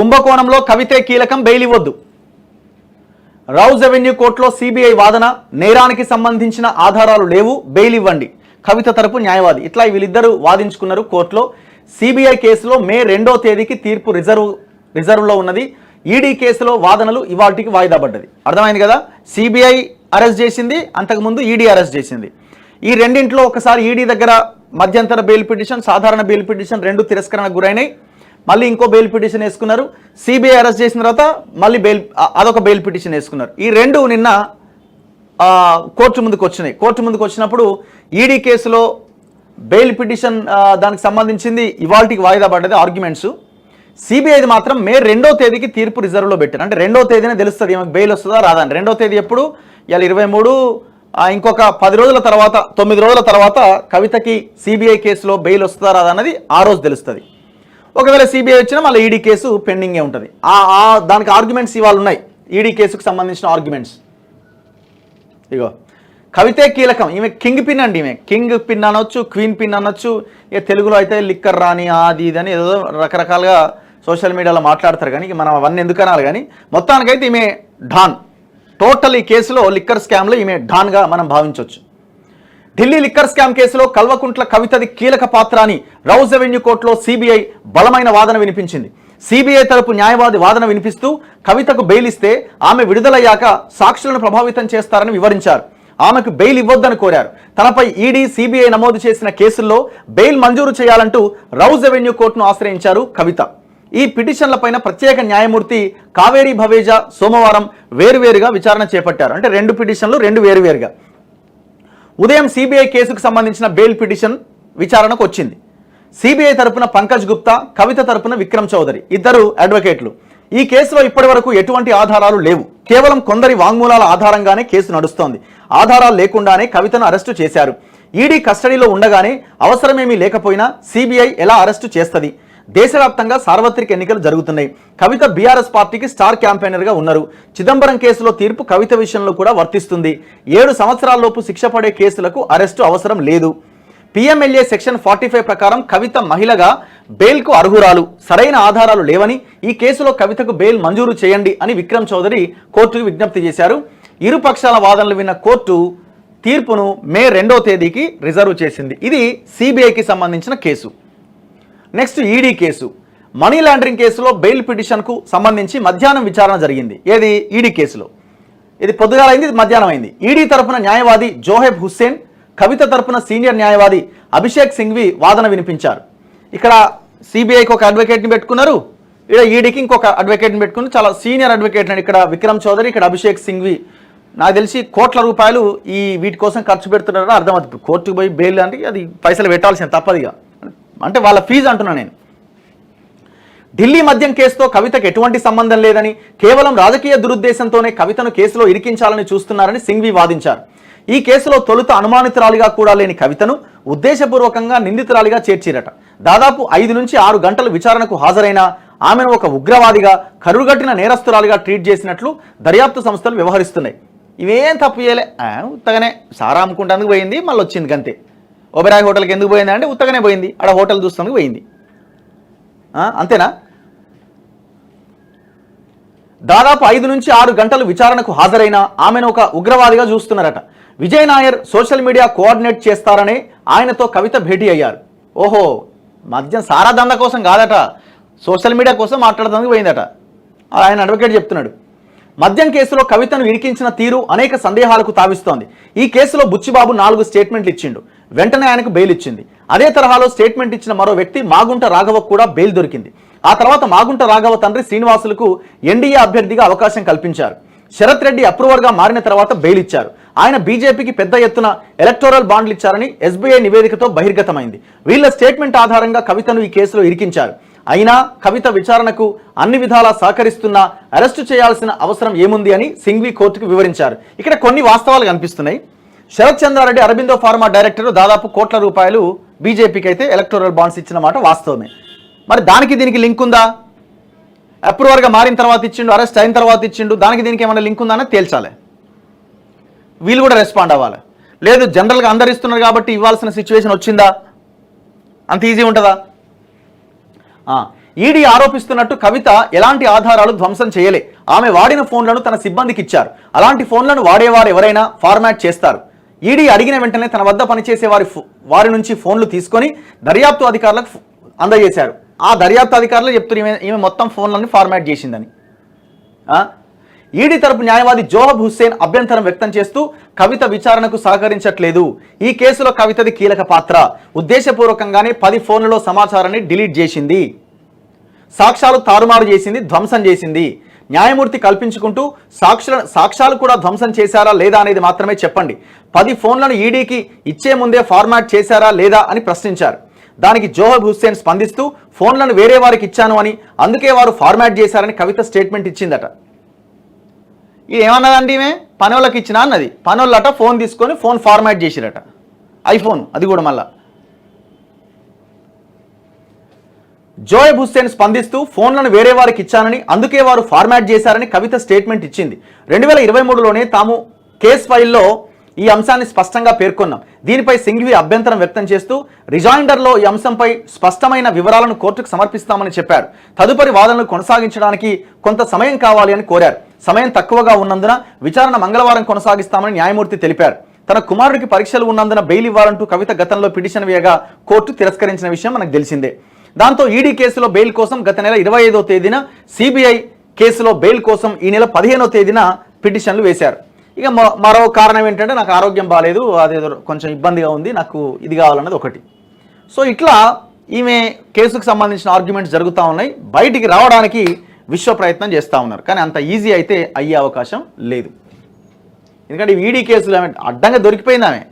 కుంభకోణంలో కవితే కీలకం, bail ఇవ్వొద్దు. Rouse Avenue కోర్టులో సిబిఐ వాదన, నేరానికి సంబంధించిన ఆధారాలు లేవు, బెయిల్ ఇవ్వండి. కవిత తరపు న్యాయవాది. ఇట్లా వీళ్ళిద్దరూ వాదించుకున్నారు కోర్టులో. సిబిఐ కేసులో మే 2వ తేదీకి తీర్పు రిజర్వ్లో ఉన్నది. ఈడీ కేసులో వాదనలు ఇవాటికి వాయిదా పడ్డది. అర్థమైంది కదా? సిబిఐ అరెస్ట్ చేసింది, అంతకుముందు ఈడీ అరెస్ట్ చేసింది. ఈ రెండింట్లో ఒకసారి ఈడీ దగ్గర మధ్యంతర బెయిల్ పిటిషన్, సాధారణ బెయిల్ పిటిషన్ రెండు తిరస్కరణకు గురైనాయి. మళ్ళీ ఇంకో బెయిల్ పిటిషన్ వేసుకున్నారు. సిబిఐ అరెస్ట్ చేసిన తర్వాత మళ్ళీ అదొక బెయిల్ పిటిషన్ వేసుకున్నారు. ఈ రెండు నిన్న కోర్టు ముందుకు వచ్చినాయి. కోర్టు ముందుకు వచ్చినప్పుడు ఈడీ కేసులో బెయిల్ పిటిషన్ దానికి సంబంధించింది ఇవాల్టికి వాయిదా పడ్డది ఆర్గ్యుమెంట్స్. సిబిఐది మాత్రం మే 2వ తేదీకి తీర్పు రిజర్వ్లో పెట్టారు. అంటే 2వ తేదీనే తెలుస్తుంది ఏమైనా బెయిల్ వస్తుందా రాదా అని. 2వ తేదీ ఎప్పుడు? ఇవాళ 23, ఇంకొక 10 రోజుల తర్వాత, 9 రోజుల తర్వాత కవితకి సిబిఐ కేసులో బెయిల్ వస్తుందా రాదా అన్నది ఆ రోజు తెలుస్తుంది. ఒకవేళ సిబిఐ వచ్చినా మళ్ళీ ఈడీ కేసు పెండింగే ఉంటుంది. దానికి ఆర్గ్యుమెంట్స్ ఇవాళ ఉన్నాయి, ఈడీ కేసుకు సంబంధించిన ఆర్గ్యుమెంట్స్. ఇగో కవితే కీలకం. ఈమె కింగ్ పిన్ అండి. ఈమె కింగ్ పిన్ అనొచ్చు, క్వీన్ పిన్ అనొచ్చు. ఇక తెలుగులో అయితే లిక్కర్ రాని అది ఇది అని ఏదో రకరకాలుగా సోషల్ మీడియాలో మాట్లాడతారు. కానీ మనం అవన్నీ ఎందుకు అనాలి. కానీ మొత్తానికైతే ఈమె డాన్. టోటల్ ఈ కేసులో లిక్కర్ స్కామ్లో ఈమె డాన్గా మనం భావించవచ్చు. ఢిల్లీ లిక్కర్ స్కామ్ కేసులో కల్వకుంట్ల కవితది కీలక పాత్ర అని రౌజ్ అవెన్యూ కోర్టులో సిబిఐ బలమైన వాదన వినిపించింది. సిబిఐ తరపు న్యాయవాది వాదన వినిపిస్తూ కవితకు బెయిల్ ఇస్తే ఆమె విడుదలయ్యాక సాక్షులను ప్రభావితం చేస్తారని వివరించారు. ఆమెకు బెయిల్ ఇవ్వొద్దని కోరారు. తనపై ఈడీ, సిబిఐ నమోదు చేసిన కేసుల్లో బెయిల్ మంజూరు చేయాలంటూ రౌజ్ అవెన్యూ కోర్టును ఆశ్రయించారు కవిత. ఈ పిటిషన్లపైన ప్రత్యేక న్యాయమూర్తి కావేరీ భవేజా సోమవారం వేరువేరుగా విచారణ చేపట్టారు. అంటే రెండు పిటిషన్లు రెండు వేరువేరుగా. ఉదయం సిబిఐ కేసుకు సంబంధించిన బెయిల్ పిటిషన్ విచారణకు వచ్చింది. సిబిఐ తరపున పంకజ్ గుప్తా, కవిత తరపున విక్రమ్ చౌదరి, ఇద్దరు అడ్వకేట్లు. ఈ కేసులో ఇప్పటి వరకు ఎటువంటి ఆధారాలు లేవు. కేవలం కొందరి వాంగ్మూలాల ఆధారంగానే కేసు నడుస్తోంది. ఆధారాలు లేకుండానే కవితను అరెస్టు చేశారు. ఈడీ కస్టడీలో ఉండగానే అవసరమేమీ లేకపోయినా సిబిఐ ఎలా అరెస్టు చేస్తుంది? దేశవ్యాప్తంగా సార్వత్రిక ఎన్నికలు జరుగుతున్నాయి. కవిత బీఆర్ఎస్ పార్టీకి స్టార్ క్యాంపెయినర్గా ఉన్నారు. చిదంబరం కేసులో తీర్పు కవిత విషయంలో కూడా వర్తిస్తుంది. 7 సంవత్సరాల్లోపు శిక్ష పడే కేసులకు అరెస్టు అవసరం లేదు. పిఎంఎల్ఏ సెక్షన్ 45 ప్రకారం కవిత మహిళగా బెయిల్కు అర్హురాలు. సరైన ఆధారాలు లేవని ఈ కేసులో కవితకు బెయిల్ మంజూరు చేయండి అని విక్రమ్ చౌదరి కోర్టుకు విజ్ఞప్తి చేశారు. ఇరు పక్షాల వాదనలు విన్న కోర్టు తీర్పును మే 2వ తేదీకి రిజర్వ్ చేసింది. ఇది సిబిఐకి సంబంధించిన case. Next ED case. Money laundering కేసులో బెయిల్ పిటిషన్కు సంబంధించి మధ్యాహ్నం విచారణ జరిగింది. ఏది? ఈడీ కేసులో. ఇది పొద్దుగాలైంది, ఇది మధ్యాహ్నం అయింది. ఈడీ తరపున న్యాయవాది జోహెబ్ హుస్సేన్, కవిత తరపున సీనియర్ న్యాయవాది అభిషేక్ సింఘ్వి వాదన వినిపించారు. ఇక్కడ సిబిఐకి ఒక అడ్వకేట్ని పెట్టుకున్నారు, ఇక్కడ ఈడీకి ఇంకొక అడ్వకేట్ని పెట్టుకుని చాలా సీనియర్ అడ్వకేట్ అండి. ఇక్కడ విక్రమ్ చౌదరి, ఇక్కడ అభిషేక్ సింఘ్వి. నాకు తెలిసి కోట్ల రూపాయలు ఈ వీటి కోసం ఖర్చు పెడుతున్నారని అర్థమవుతుంది. కోర్టుకు పోయి బెయిల్ అంటే అది పైసలు పెట్టాల్సిన తప్పదిగా, అంటే వాళ్ళ ఫీజు అంటున్నా నేను. ఢిల్లీ మద్యం కేసుతో కవితకు ఎటువంటి సంబంధం లేదని, కేవలం రాజకీయ దురుద్దేశంతోనే కవితను కేసులో ఇరికించాలని చూస్తున్నారని సింఘ్వి వాదించారు. ఈ కేసులో తొలుత అనుమానితురాలిగా కూడా లేని కవితను ఉద్దేశపూర్వకంగా నిందితురాలిగా చేర్చిరట. దాదాపు 5 నుంచి 6 గంటలు విచారణకు హాజరైన ఆమెను ఒక ఉగ్రవాదిగా, కరుడుగట్టిన నేరస్తురాలిగా ట్రీట్ చేసినట్లు దర్యాప్తు సంస్థలు వ్యవహరిస్తున్నాయి. ఇవేం తప్పు చేయలే, ఉత్తగానే సారా అమ్ముకుంటేందుకు పోయింది, మళ్ళీ వచ్చింది గంతే. ఓబెరాయ్ హోటల్కి ఎందుకు పోయింది అంటే ఉత్తగానే పోయింది, ఆడ హోటల్ చూస్తానికి పోయింది, అంతేనా? దాదాపు 5 నుంచి 6 గంటలు విచారణకు హాజరైన ఆమెను ఒక ఉగ్రవాదిగా చూస్తున్నారట. Vijay Nair social media coordinate చేస్తారనే ఆయనతో కవిత భేటీ అయ్యారు. ఓహో, మద్యం సారా దందా కోసం కాదట, సోషల్ మీడియా కోసం మాట్లాడడానికి పోయిందట. ఆయన అడ్వకేట్ చెప్తున్నాడు. మద్యం కేసులో కవితను ఇరికించిన తీరు అనేక సందేహాలకు తావిస్తోంది. ఈ కేసులో బుచ్చిబాబు 4 స్టేట్మెంట్లు ఇచ్చిండు, వెంటనే ఆయనకు బెయిల్ ఇచ్చింది. అదే తరహాలో స్టేట్మెంట్ ఇచ్చిన మరో వ్యక్తి మాగుంట రాఘవకు కూడా బెయిల్ దొరికింది. ఆ తర్వాత మాగుంట రాఘవ తండ్రి శ్రీనివాసులకు ఎన్డీఏ అభ్యర్థిగా అవకాశం కల్పించారు. శరత్ రెడ్డి అప్రూవర్గా మారిన తర్వాత బెయిల్ ఇచ్చారు. ఆయన బీజేపీకి పెద్ద ఎత్తున ఎలక్టోరల్ బాండ్లు ఇచ్చారని ఎస్బీఐ నివేదికతో బహిర్గతమైంది. వీళ్ళ స్టేట్మెంట్ ఆధారంగా కవితను ఈ కేసులో ఇరికించారు. అయినా కవిత విచారణకు అన్ని విధాలా సహకరిస్తున్నా అరెస్టు చేయాల్సిన అవసరం ఏముంది అని సింఘ్వి కోర్టుకు వివరించారు. ఇక్కడ కొన్ని వాస్తవాలు కనిపిస్తున్నాయి. శరత్ చంద్రారెడ్డి అరబిందో ఫార్మా డైరెక్టర్ దాదాపు కోట్ల రూపాయలు బీజేపీకి అయితే ఎలక్టోరల్ బాండ్స్ ఇచ్చిన మాట వాస్తవమే. మరి దానికి దీనికి లింక్ ఉందా? అప్రూవర్గా మారిన తర్వాత ఇచ్చిండు, అరెస్ట్ అయిన తర్వాత ఇచ్చిండు, దానికి దీనికి ఏమైనా లింక్ ఉందా అని తేల్చాలి. వీళ్ళు కూడా రెస్పాండ్ అవ్వాలి. లేదు జనరల్గా అందరు ఇస్తున్నారు కాబట్టి ఇవ్వాల్సిన సిచ్యువేషన్ వచ్చిందా? అంత ఈజీ ఉంటుందా? ఈడీ ఆరోపిస్తున్నట్టు కవిత ఎలాంటి ఆధారాలు ధ్వంసం చేయలే. ఆమె వాడిన ఫోన్లను తన సిబ్బందికి ఇచ్చారు. అలాంటి ఫోన్లను వాడేవారు ఎవరైనా ఫార్మాట్ చేస్తారు. ఈడీ అడిగిన వెంటనే తన వద్ద పనిచేసే వారి నుంచి ఫోన్లు తీసుకొని దర్యాప్తు అధికారులకు అందజేశారు. ఆ దర్యాప్తు అధికారులు చెప్తున్నారు ఈమె మొత్తం ఫోన్లను ఫార్మాట్ చేసిందని. ఈడీ తరపు న్యాయవాది జోహబ్ హుస్సేన్ అభ్యంతరం వ్యక్తం చేస్తూ కవిత విచారణకు సహకరించట్లేదు. ఈ కేసులో కవితది కీలక పాత్ర. ఉద్దేశపూర్వకంగానే 10 ఫోన్లలో సమాచారాన్ని డిలీట్ చేసింది, సాక్ష్యాలు తారుమారు చేసింది, ధ్వంసం చేసింది. న్యాయమూర్తి కల్పించుకుంటూ సాక్ష్యాలు కూడా ధ్వంసం చేశారా లేదా అనేది మాత్రమే చెప్పండి. 10 ఫోన్లను ఈడీకి ఇచ్చే ముందే ఫార్మాట్ చేశారా లేదా అని ప్రశ్నించారు. దానికి జోహబ్ హుస్సేన్ స్పందిస్తూ ఫోన్లను వేరే వారికి ఇచ్చాను అని, అందుకే వారు ఫార్మాట్ చేశారని కవిత స్టేట్మెంట్ ఇచ్చిందట. ఇది ఏమన్నదండి, ఈమె పనోళ్ళకి ఇచ్చిన అన్నది. పనోళ్ళట ఫోన్ తీసుకొని ఫోన్ ఫార్మాట్ చేసిరట, ఐఫోన్, అది కూడా మళ్ళా. జోయబ్ హుస్సేన్ స్పందిస్తూ ఫోన్లను వేరే వారికి ఇచ్చానని, అందుకే వారు ఫార్మాట్ చేశారని కవిత స్టేట్మెంట్ ఇచ్చింది. 2023లోనే తాము కేసు ఫైల్లో ఈ అంశాన్ని స్పష్టంగా పేర్కొన్నాం. దీనిపై సింఘ్వి అభ్యంతరం వ్యక్తం చేస్తూ రిజాయిండర్లో ఈ అంశంపై స్పష్టమైన వివరాలను కోర్టుకు సమర్పిస్తామని చెప్పారు. తదుపరి వాదనలు కొనసాగించడానికి కొంత సమయం కావాలి అని కోరారు. సమయం తక్కువగా ఉన్నందున విచారణ మంగళవారం కొనసాగిస్తామని న్యాయమూర్తి తెలిపారు. తన కుమారుడికి పరీక్షలు ఉన్నందున బెయిల్ ఇవ్వాలంటూ కవిత గతంలో పిటిషన్ వేయగా కోర్టు తిరస్కరించిన విషయం మనకు తెలిసిందే. దాంతో ఈడీ కేసులో బెయిల్ కోసం గత నెల 25వ తేదీన, సిబిఐ కేసులో బెయిల్ కోసం ఈ నెల 15వ తేదీన పిటిషన్లు వేశారు. ఇక మరో కారణం ఏంటంటే నాకు ఆరోగ్యం బాగాలేదు, అదేదో కొంచెం ఇబ్బందిగా ఉంది, నాకు ఇది కావాలన్నది ఒకటి. సో ఇట్లా ఈమె కేసుకు సంబంధించిన ఆర్గ్యుమెంట్స్ జరుగుతూ ఉన్నాయి. బయటికి రావడానికి విశ్వ ప్రయత్నం చేస్తూ ఉన్నారు, కానీ అంత ఈజీ అయితే అయ్యే అవకాశం లేదు. ఎందుకంటే ఈడీ కేసులు అడ్డంగా దొరికిపోయింది ఆమె.